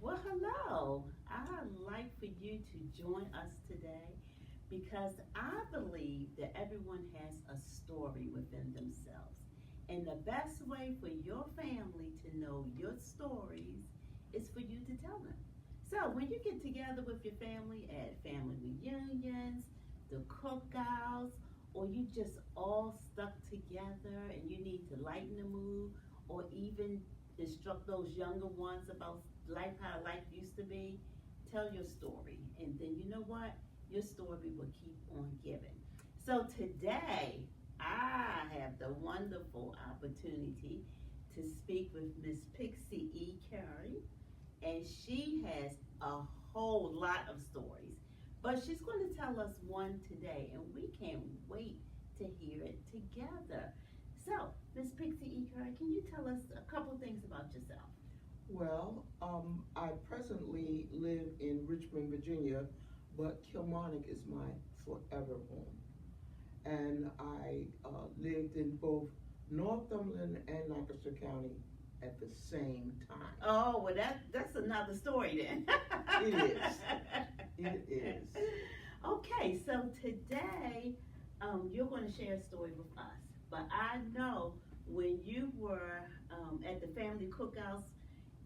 Well, hello. I'd like for you to join us today because I believe that everyone has a story within themselves. And the best way for your family to know your stories is for you to tell them. So, when you get together with your family at family reunions, the cookouts, or you just all stuck together and you need to lighten the mood, or even instruct those younger ones about life, how life used to be, tell your story. And then you know what? Your story will keep on giving. So today, I have the wonderful opportunity to speak with Miss Pixie E. Curry, and she has a whole lot of stories. But she's going to tell us one today, and we can't wait to hear it together. So, Miss Pixie E. Curry, can you tell us a couple things about yourself? Well, I presently live in Richmond, Virginia, but Kilmarnock is my forever home. And I lived in both Northumberland and Lancaster County at the same time. Oh, well, that's another story then. It is. It is. Okay, so today you're going to share a story with us. But I know when you were at the family cookouts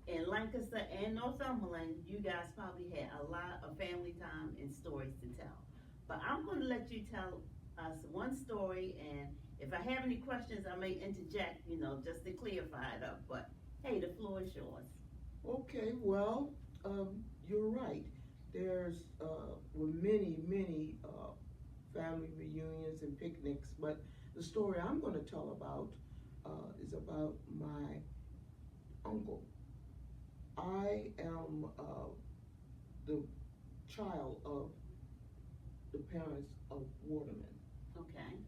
in Lancaster and Northumberland, you guys probably had a lot of family time and stories to tell. But I'm going to let you tell us one story, and if I have any questions, I may interject, just to clarify it up. But hey, the floor is yours. Okay, well, you're right. There's were many family reunions and picnics, but the story I'm going to tell about is about my uncle. I am the child of the parents of watermen. Okay.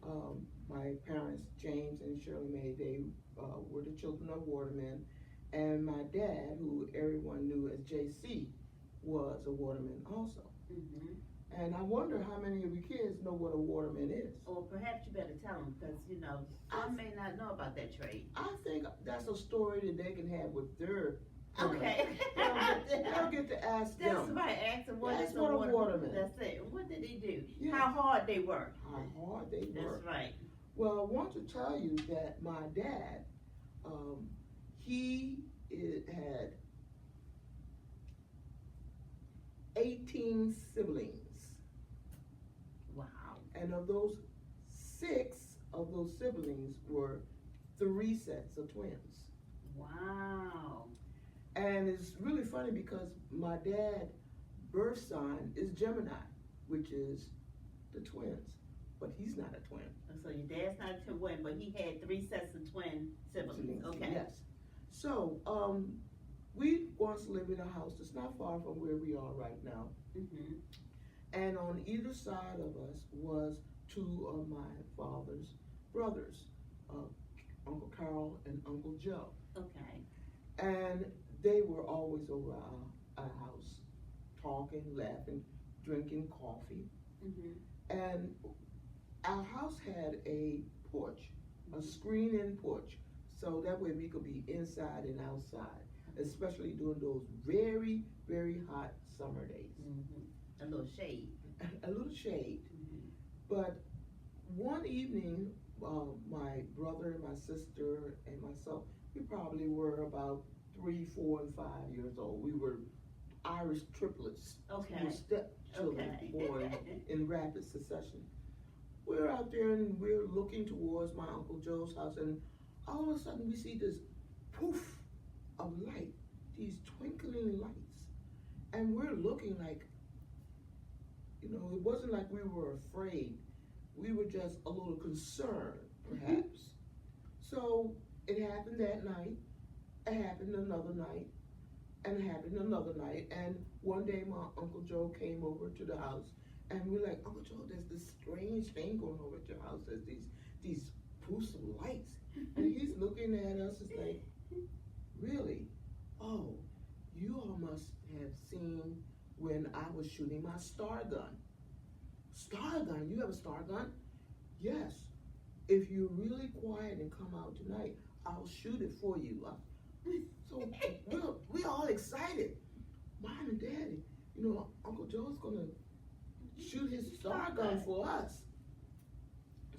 Okay. My parents, James and Shirley Mae, they were the children of watermen, and my dad, who everyone knew as JC, was a waterman also. Mm-hmm. And I wonder how many of you kids know what a waterman is. Or perhaps you better tell them because, some may not know about that trade. I think that's a story that they can have with their parents. Okay. They'll get to ask them. That's right. Ask them what That's is a what a waterman. That's it. What did they do? Yes. How hard they worked. How hard they work. That's right. Well, I want to tell you that my dad, he had 18 siblings. Wow. And of those, 6 of those siblings were 3 sets of twins. Wow. And it's really funny because my dad's birth sign is Gemini, which is the twins. But he's not a twin. So your dad's not a twin, but he had 3 sets of twin siblings. Okay. Yes. So, we once lived in a house that's not far from where we are right now. Mm-hmm. And on either side of us was 2 of my father's brothers, Uncle Carl and Uncle Joe. Okay. And they were always over our house, talking, laughing, drinking coffee. Mm-hmm. And our house had a porch, a screen-in porch, so that way we could be inside and outside, especially during those very, very hot summer days. Mm-hmm. A little shade. A little shade. Mm-hmm. But one evening, my brother, my sister, and myself, we probably were about 3, 4, and 5 years old. We were Irish triplets. Okay. We were stepchildren Okay. born in rapid succession. We're out there and we're looking towards my Uncle Joe's house, and all of a sudden we see this poof of light, these twinkling lights. And we're looking like, it wasn't like we were afraid. We were just a little concerned, perhaps. So it happened that night, it happened another night, and it happened another night. And one day my Uncle Joe came over to the house, and we're like, Uncle Joe, there's this strange thing going over at your house. There's these poofs of lights. And he's looking at us, it's like, really? Oh, you all must have seen when I was shooting my star gun. Star gun? You have a star gun? Yes. If you're really quiet and come out tonight, I'll shoot it for you. So we all excited. Mom and Daddy, Uncle Joe's gonna shoot his star gun for us.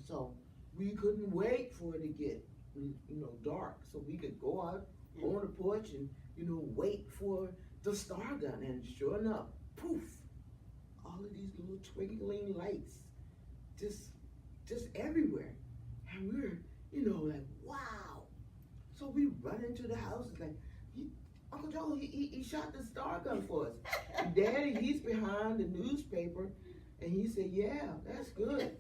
So we couldn't wait for it to get, dark so we could go out on the porch and, wait for the star gun. And sure enough, poof, all of these little twinkling lights just everywhere. And we're, like, wow. So we run into the house, like, Uncle Joe, he shot the star gun for us. And Daddy, he's behind the newspaper, and he said, yeah, that's good.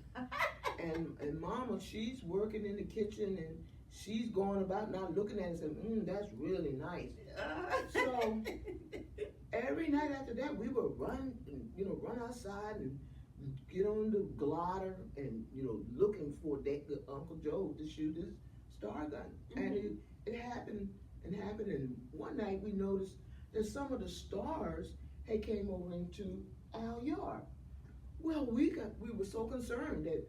And Mama, she's working in the kitchen, and she's going about not looking at it and saying, that's really nice. So every night after that, we would run outside and get on the glider and, looking for Uncle Joe to shoot his star gun. And it happened. And one night we noticed that some of the stars had came over into our yard. Well, we were so concerned that,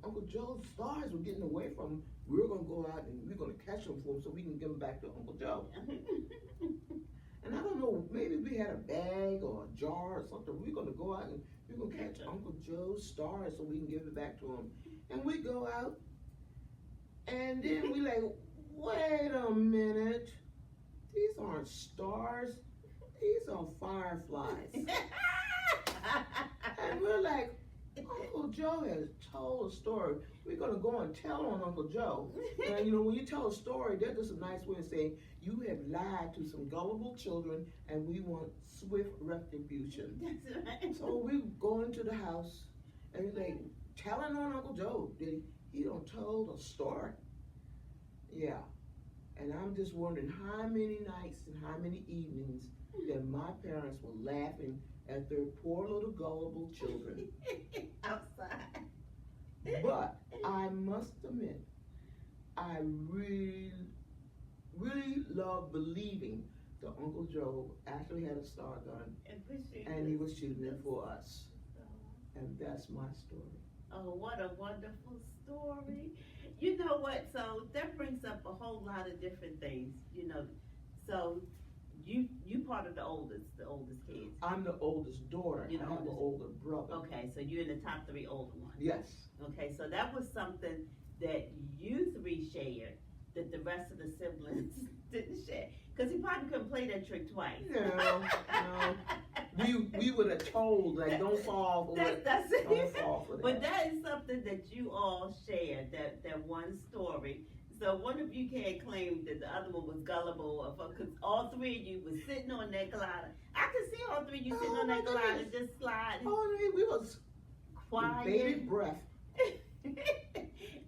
Uncle Joe's stars were getting away from him. We were going to go out and we were going to catch them for him so we can give them back to Uncle Joe. And I don't know, maybe we had a bag or a jar or something. We were going to go out and we were going to catch Uncle Joe's stars so we can give it back to him. And we go out, and then we like, wait a minute. These aren't stars. These are fireflies. And we're like, Uncle Joe has told a story. We're going to go and tell on Uncle Joe. And when you tell a story, that's just a nice way of saying, you have lied to some gullible children and we want swift retribution. That's right. So we go into the house and we're like, telling on Uncle Joe that he done told a story. Yeah. And I'm just wondering how many nights and how many evenings that my parents were laughing at their poor little gullible children. Outside. But I must admit, I really, really love believing that Uncle Joe actually had a star gun and he was shooting it for us. And that's my story. Oh, what a wonderful story. You know what? So that brings up a whole lot of different things, So you part of the oldest kids. I'm the oldest daughter. You're the I have an older brother. Okay, so you're in the top 3 older ones. Yes. Okay, so that was something that you 3 shared that the rest of the siblings didn't share. Because he probably couldn't play that trick twice. No. We would have told, like, don't fall for it. That's it. Don't fall for that. But that is something that you all shared, that one story. So one of you can't claim that the other one was gullible, because all 3 of you was sitting on that glider. I could see all 3 of you sitting on that glider just sliding. Oh, we was quiet. bated breath.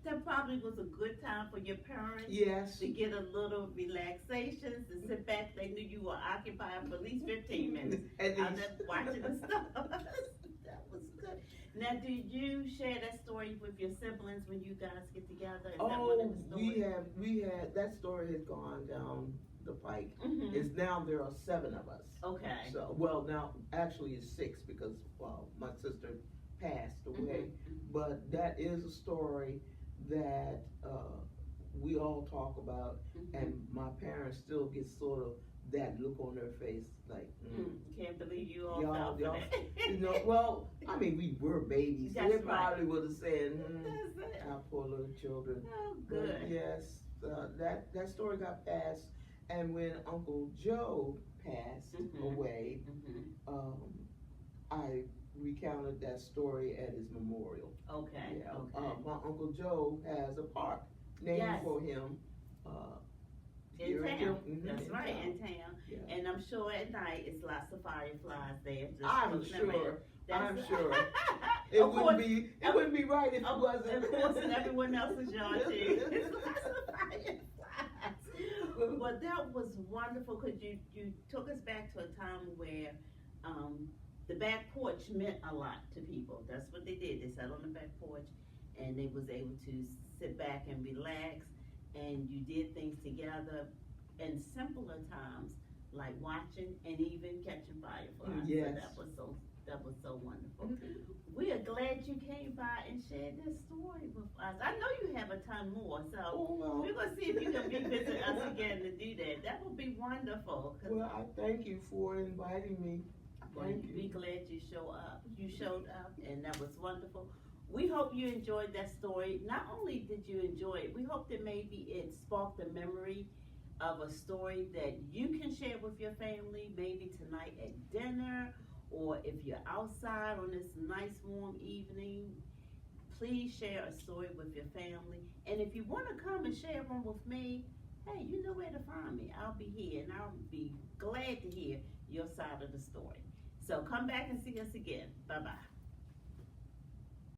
That probably was a good time for your parents. Yes. To get a little relaxation, to sit back. They knew you were occupied for at least 15 minutes. At I'm least. just watching the stuff. That was good. Now, did you share that story with your siblings when you guys get together? Is that one of the stories? we had, that story has gone down the pike. Mm-hmm. It's now there are 7 of us. Okay. So, well, now actually it's 6 because, my sister passed away. Mm-hmm. But that is a story that we all talk about, and my parents still get sort of that look on their face, like, can't believe you all fell for that. Well, I mean, we were babies. So That's they probably right. would have said, That's it. our poor little children. Oh, good. But yes, that story got passed, and when Uncle Joe passed away, I recounted that story at his memorial. Okay. Yeah. Okay. My Uncle Joe has a park named for him. In here town. That's That's right, in town. Yeah. And I'm sure at night it's lots of fireflies there. Just I'm looking sure. around. I'm That's- sure. Of It course- wouldn't be right if it Of wasn't. course, in everyone else's yard too. There's lots of fireflies. But that was wonderful because you took us back to a time where the back porch meant a lot to people. That's what they did. They sat on the back porch and they was able to sit back and relax, and you did things together. In simpler times, like watching and even catching fireflies. Yes. So that was so wonderful. We are glad you came by and shared this story with us. I know you have a ton more, so we're gonna see if you can revisit us again to do that. That would be wonderful. Well, I thank you for inviting me. Thank you. Be glad you showed up, and that was wonderful. We hope you enjoyed that story. Not only did you enjoy it, we hope that maybe it sparked a memory of a story that you can share with your family, maybe tonight at dinner, or if you're outside on this nice warm evening. Please share a story with your family. And if you want to come and share one with me, hey, you know where to find me. I'll be here, and I'll be glad to hear your side of the story. So come back and see us again. Bye-bye.